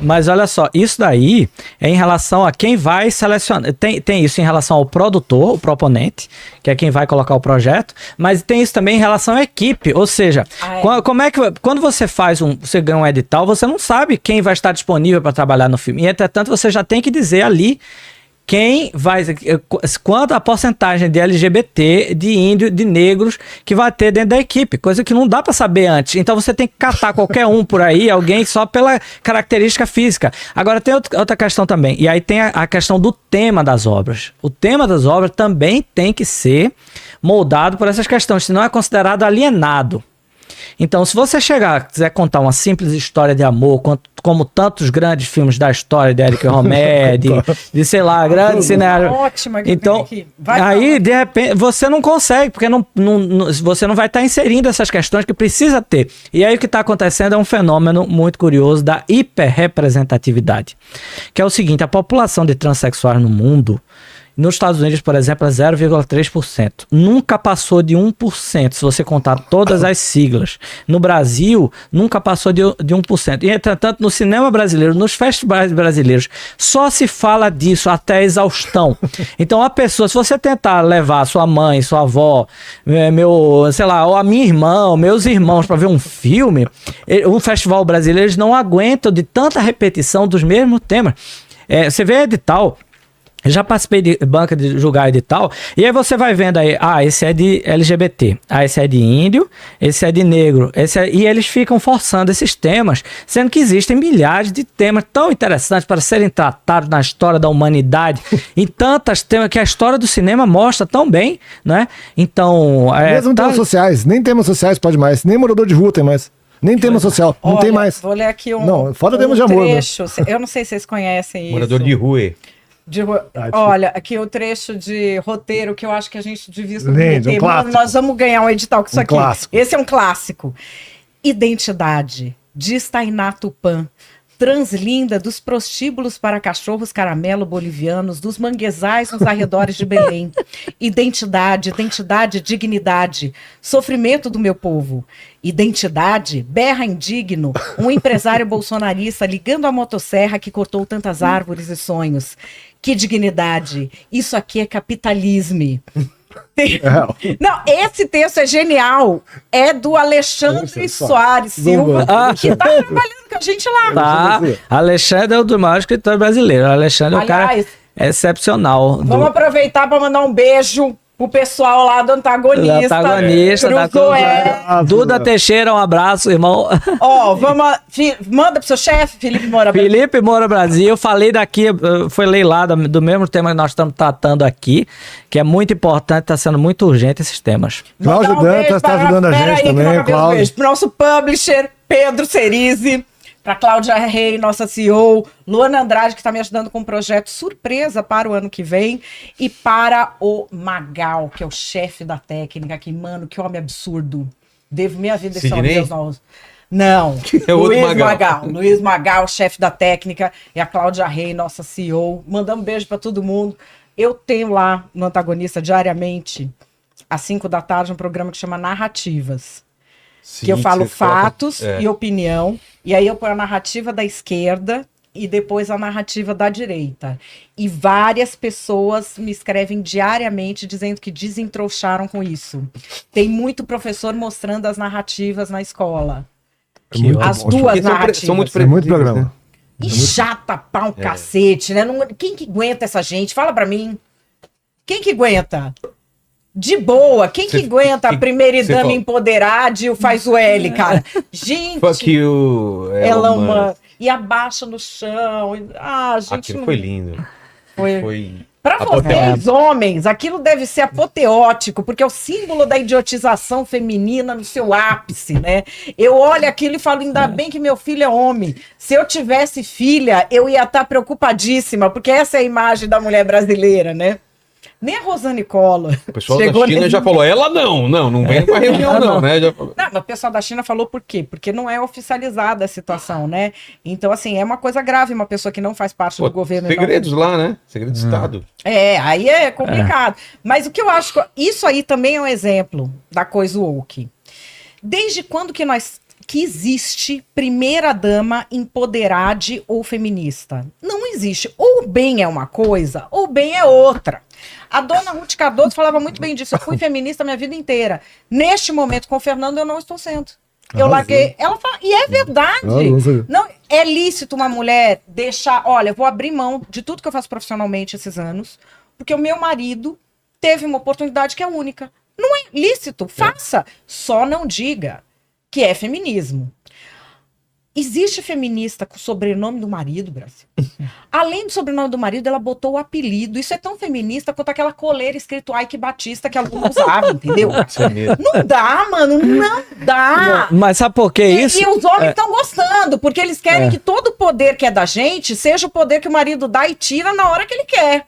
Mas olha só, isso daí é em relação a quem vai selecionar. Tem isso em relação ao produtor, o proponente, que é quem vai colocar o projeto, mas tem isso também em relação à equipe. Ou seja, como é que quando você você ganha um edital, você não sabe quem vai estar disponível para trabalhar no filme. E, entretanto, você já tem que dizer ali quem vai, quanto a porcentagem de LGBT, de índio, de negros que vai ter dentro da equipe, coisa que não dá para saber antes. Então você tem que catar qualquer um por aí, alguém só pela característica física. Agora tem outra questão também, e aí tem a questão do tema das obras. O tema das obras também tem que ser moldado por essas questões, senão é considerado alienado. Então, se você quiser contar uma simples história de amor, como tantos grandes filmes da história de Éric Romer, de sei lá, grandes cineastas. Ótima que então, aí, de repente, você não consegue, porque você não vai estar inserindo essas questões que precisa ter. E aí o que está acontecendo é um fenômeno muito curioso da hiperrepresentatividade. Que é o seguinte, a população de transexuais no mundo, nos Estados Unidos, por exemplo, é 0,3%. Nunca passou de 1%, se você contar todas as siglas. No Brasil, nunca passou de 1%. E, entretanto, no cinema brasileiro, nos festivais brasileiros, só se fala disso até a exaustão. Então, a pessoa, se você tentar levar sua mãe, sua avó, sei lá, ou a minha irmã, ou meus irmãos para ver um filme, um festival brasileiro, eles não aguentam de tanta repetição dos mesmos temas. Você vê edital. Eu já participei de banca de julgar edital, e aí você vai vendo aí, esse é de LGBT, esse é de índio, esse é de negro, e eles ficam forçando esses temas, sendo que existem milhares de temas tão interessantes para serem tratados na história da humanidade, e tantos temas que a história do cinema mostra tão bem, né? Então... Mesmo temas sociais, nem temas sociais pode mais, nem morador de rua tem mais. Nem tema social, não tem mais. Vou ler aqui Não, fora temas de amor. Trecho, eu não sei se vocês conhecem isso. Morador de rua. Olha, aqui o trecho de roteiro que eu acho que a gente devia submeter. Nós vamos ganhar um edital com isso aqui. Clássico. Esse é um clássico. Identidade, diz Tainá Tupã, translinda dos prostíbulos para cachorros caramelo bolivianos, dos manguezais nos arredores de Belém. Identidade, dignidade, sofrimento do meu povo. Identidade, berra indigno, um empresário bolsonarista ligando a motosserra que cortou tantas árvores e sonhos. Que dignidade, isso aqui é capitalismo. Não, esse texto é genial. É do Alexandre Soares Silva, que tá trabalhando com a gente lá. Tá. Alexandre é um dos maiores escritores brasileiros. Alexandre é um cara excepcional. Vamos aproveitar para mandar um beijo pro pessoal lá do Antagonista. Duda Teixeira, um abraço, irmão. Manda pro seu chefe, Felipe Moura Brasil. Felipe Moura Brasil. Falei daqui, foi leilado do mesmo tema que nós estamos tratando aqui, que é muito importante, está sendo muito urgente esses temas. Cláudio Dantas está ajudando a gente também, Cláudio. Pro nosso publisher, Pedro Cerise. Para Cláudia Rey, nossa CEO, Luana Andrade, que está me ajudando com um projeto surpresa para o ano que vem, e para o Magal, que é o chefe da técnica, que, mano, que homem absurdo. Devo minha vida esse homem, Deus não. Não, é Luiz Magal, chefe da técnica, e a Cláudia Rey, nossa CEO. Mandando um beijo para todo mundo. Eu tenho lá no Antagonista, diariamente, às 5 da tarde, um programa que chama Narrativas. Sim, que eu falo fatos e opinião, e aí eu ponho a narrativa da esquerda e depois a narrativa da direita. E várias pessoas me escrevem diariamente dizendo que desentrouxaram com isso. Tem muito professor mostrando as narrativas na escola. As duas narrativas. São muito programa. E chata pra um cacete, né? Quem que aguenta essa gente? Fala pra mim. Quem que aguenta? De boa, quem que aguenta a primeira dama empoderada e faz o L, cara? Gente, ela e abaixa no chão. Gente, aquilo foi lindo. Foi. Pra vocês, homens, aquilo deve ser apoteótico, porque é o símbolo da idiotização feminina no seu ápice, né? Eu olho aquilo e falo, ainda bem que meu filho é homem. Se eu tivesse filha, eu ia estar preocupadíssima, porque essa é a imagem da mulher brasileira, né? Nem a Rosane Collor. O pessoal da China já falou, ela não vem pra reunião não, né? Já falou. Não, mas o pessoal da China falou por quê? Porque não é oficializada a situação, né? Então, assim, é uma coisa grave uma pessoa que não faz parte do governo. Segredos lá, né? Segredo de Estado. Aí é complicado. Mas o que eu acho, isso aí também é um exemplo da coisa woke. Desde quando que nós que existe primeira-dama empoderada ou feminista. Não existe. Ou bem é uma coisa, ou bem é outra. A dona Ruth Cardoso falava muito bem disso. Eu fui feminista a minha vida inteira. Neste momento, com o Fernando, eu não estou sendo. Eu larguei. Ela fala, e é verdade. Não, é lícito uma mulher deixar... Olha, eu vou abrir mão de tudo que eu faço profissionalmente esses anos, porque o meu marido teve uma oportunidade que é única. Não é lícito, faça. Só não diga que é feminismo. Existe feminista com o sobrenome do marido, Brasil. Além do sobrenome do marido, ela botou o apelido. Isso é tão feminista quanto aquela coleira escrito Ike Batista que ela não usava, entendeu? Não dá, mano, não dá. Mas sabe por que isso? E os homens estão gostando, porque eles querem que todo o poder que é da gente seja o poder que o marido dá e tira na hora que ele quer.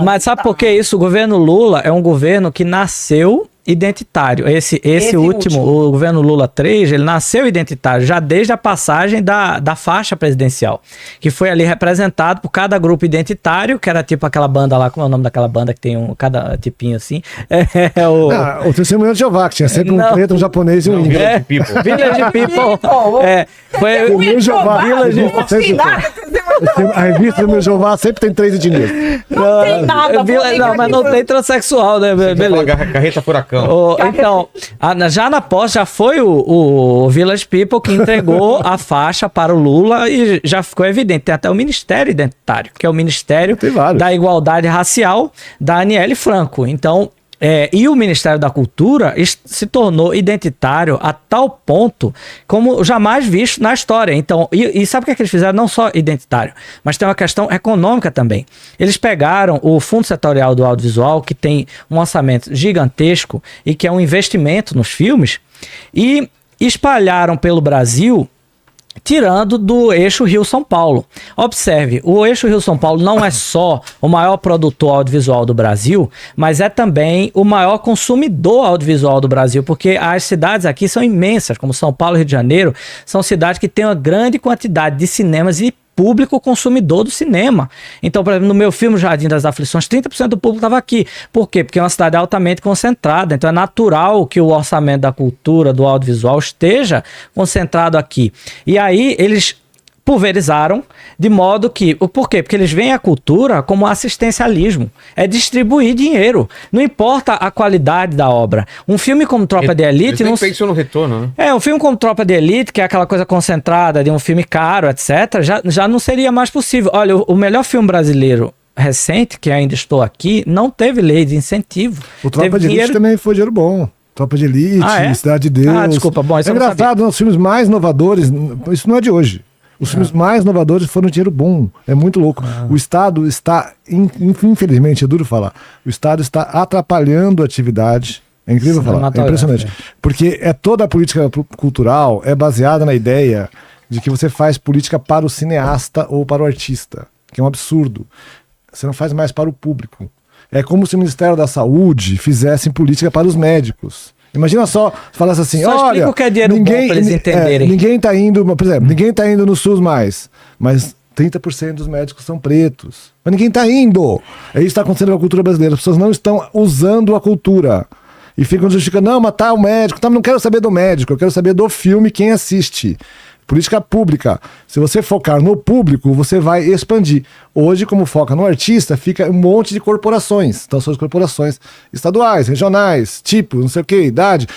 Mas sabe por que isso? O governo Lula é um governo que nasceu identitário. Esse último, o governo Lula 3, ele nasceu identitário já desde a passagem da faixa presidencial, que foi ali representado por cada grupo identitário, que era tipo aquela banda lá, como é o nome daquela banda que tem cada tipinho assim? O Testemunho de Jeová, que tinha sempre um preto, um japonês e um índio. Village People. Foi o Jeová. A revista do meu Jeová sempre tem 3 etnias. Não tem nada. Não, mas não tem transexual, né? Beleza. Carreta furacão. Então, já na posse, já foi o Village People que entregou a faixa para o Lula e já ficou evidente. Tem até o Ministério Identitário, que é o Ministério da Igualdade Racial da Aniele Franco. Então, e o Ministério da Cultura se tornou identitário a tal ponto como jamais visto na história. Então, e sabe o que é que eles fizeram? Não só identitário, mas tem uma questão econômica também. Eles pegaram o Fundo Setorial do Audiovisual, que tem um orçamento gigantesco e que é um investimento nos filmes, e espalharam pelo Brasil, tirando do eixo Rio-São Paulo. Observe, o eixo Rio-São Paulo não é só o maior produtor audiovisual do Brasil, mas é também o maior consumidor audiovisual do Brasil, porque as cidades aqui são imensas, como São Paulo e Rio de Janeiro, são cidades que têm uma grande quantidade de cinemas e público consumidor do cinema. Então, por exemplo, no meu filme Jardim das Aflições, 30% do público estava aqui. Por quê? Porque é uma cidade altamente concentrada. Então, é natural que o orçamento da cultura, do audiovisual, esteja concentrado aqui. E aí, eles pulverizaram, de modo que... Por quê? Porque eles veem a cultura como assistencialismo. É distribuir dinheiro. Não importa a qualidade da obra. Um filme como Tropa de Elite... Eles nem pensam no retorno, né? Um filme como Tropa de Elite, que é aquela coisa concentrada de um filme caro, etc., já não seria mais possível. Olha, o melhor filme brasileiro recente, que ainda estou aqui, não teve lei de incentivo. O Tropa de Elite também foi dinheiro bom. Tropa de Elite, Cidade de Deus. Desculpa. Bom, isso é engraçado, os filmes mais inovadores... Isso não é de hoje. Os filmes mais inovadores foram dinheiro bom. É muito louco. O Estado está, infelizmente, é duro falar, o Estado está atrapalhando a atividade. É incrível falar, é impressionante. Porque toda a política cultural é baseada na ideia de que você faz política para o cineasta ou para o artista, que é um absurdo. Você não faz mais para o público. É como se o Ministério da Saúde fizesse política para os médicos. Imagina só, falasse assim, olha, o que é dinheiro bom pra eles entenderem. Ninguém tá indo, por exemplo, ninguém tá indo no SUS mais, mas 30% dos médicos são pretos. Mas ninguém tá indo. É isso que está acontecendo com a cultura brasileira. As pessoas não estão usando a cultura. E ficam justificando, não, matar o médico, não quero saber do médico, eu quero saber do filme, quem assiste. Política pública. Se você focar no público, você vai expandir. Hoje, como foca no artista, fica um monte de corporações. Então, são as corporações estaduais, regionais, tipo, não sei o que, idade,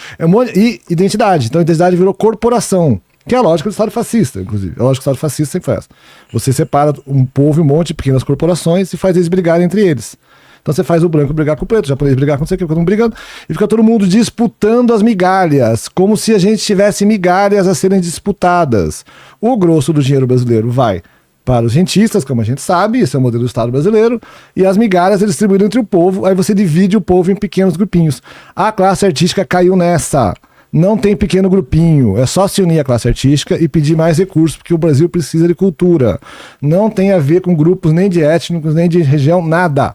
e identidade. Então, a identidade virou corporação, que é a lógica do Estado fascista, inclusive. A lógica do Estado fascista sempre foi essa. Você separa um povo e um monte de pequenas corporações e faz eles brigarem entre eles. Então você faz o branco brigar com o preto, o japonês brigar com não sei o que, fica todo mundo brigando, e fica todo mundo disputando as migalhas, como se a gente tivesse migalhas a serem disputadas. O grosso do dinheiro brasileiro vai para os rentistas, como a gente sabe, esse é o modelo do Estado brasileiro, e as migalhas é distribuído entre o povo, aí você divide o povo em pequenos grupinhos. A classe artística caiu nessa. Não tem pequeno grupinho, é só se unir à classe artística e pedir mais recursos, porque o Brasil precisa de cultura. Não tem a ver com grupos nem de étnicos, nem de região, nada.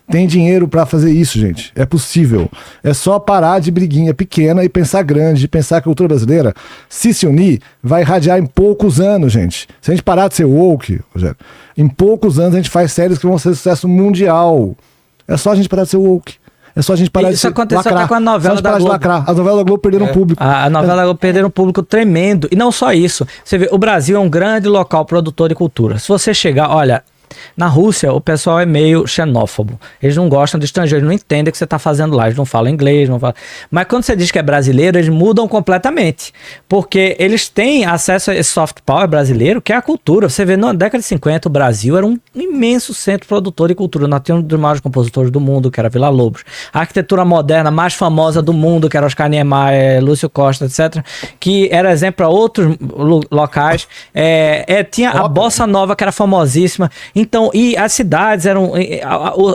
Tem dinheiro pra fazer isso, gente. É possível. É só parar de briguinha pequena e pensar grande, de pensar que a cultura brasileira, se unir, vai irradiar em poucos anos, gente. Se a gente parar de ser woke, Rogério, em poucos anos a gente faz séries que vão ser sucesso mundial. É só a gente parar de ser woke. É só a gente parar isso de aconteceu lacrar. até com a novela da Globo. As novelas da Globo perderam público. A novela da Globo perderam um público tremendo. E não só isso. Você vê, o Brasil é um grande local produtor de cultura. Se você chegar, olha... Na Rússia, o pessoal é meio xenófobo. Eles não gostam de estrangeiros, não entendem o que você está fazendo lá. Eles não falam inglês, não falam... Mas quando você diz que é brasileiro, eles mudam completamente. Porque eles têm acesso a esse soft power brasileiro, que é a cultura. Você vê, na década de 50, o Brasil era um imenso centro produtor de cultura. Nós tínhamos um dos maiores compositores do mundo, que era Villa-Lobos. A arquitetura moderna mais famosa do mundo, que era Oscar Niemeyer, Lúcio Costa, etc., que era exemplo para outros locais. Tinha a Bossa Nova, que era famosíssima. Então, e as cidades eram...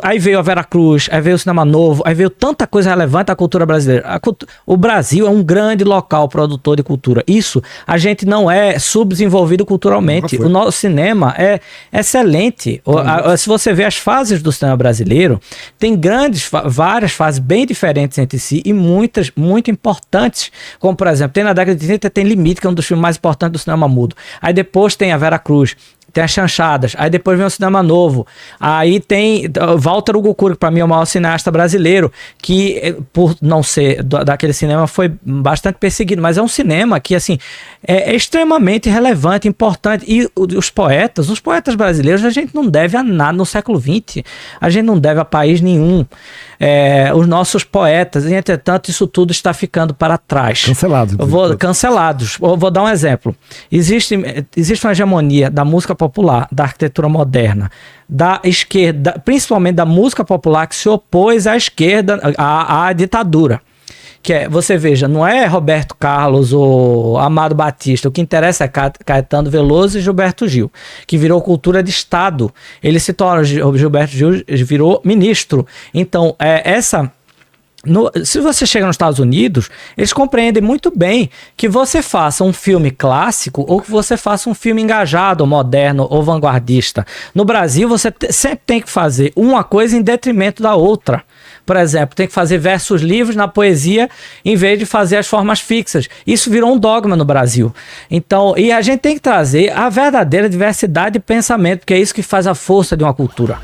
Aí veio a Veracruz, aí veio o Cinema Novo, aí veio tanta coisa relevante à cultura brasileira. O Brasil é um grande local produtor de cultura. Isso, a gente não é subdesenvolvido culturalmente. O nosso cinema é excelente. Se você vê as fases do cinema brasileiro, tem várias fases bem diferentes entre si e muitas, muito importantes. Como, por exemplo, tem na década de 30, tem Limite, que é um dos filmes mais importantes do cinema mudo. Aí depois tem a Veracruz, tem as Chanchadas, aí depois vem o Cinema Novo, aí tem Walter Hugo Cury, que para mim é o maior cineasta brasileiro, que por não ser daquele cinema foi bastante perseguido, mas é um cinema que assim é extremamente relevante, importante, e os poetas brasileiros a gente não deve a nada no século XX, a gente não deve a país nenhum. Os nossos poetas, e entretanto isso tudo está ficando para trás. Cancelados. Vou dar um exemplo. Existe uma hegemonia da música popular, da arquitetura moderna, da esquerda, principalmente da música popular, que se opôs à esquerda, à ditadura. Você veja, não é Roberto Carlos ou Amado Batista, o que interessa é Caetano Veloso e Gilberto Gil, que virou cultura de Estado. Ele se torna, Gilberto Gil virou ministro. Então, se você chega nos Estados Unidos, eles compreendem muito bem que você faça um filme clássico ou que você faça um filme engajado, ou moderno ou vanguardista. No Brasil, você sempre tem que fazer uma coisa em detrimento da outra. Por exemplo, tem que fazer versos livres na poesia em vez de fazer as formas fixas. Isso virou um dogma no Brasil. Então, e a gente tem que trazer a verdadeira diversidade de pensamento, porque é isso que faz a força de uma cultura.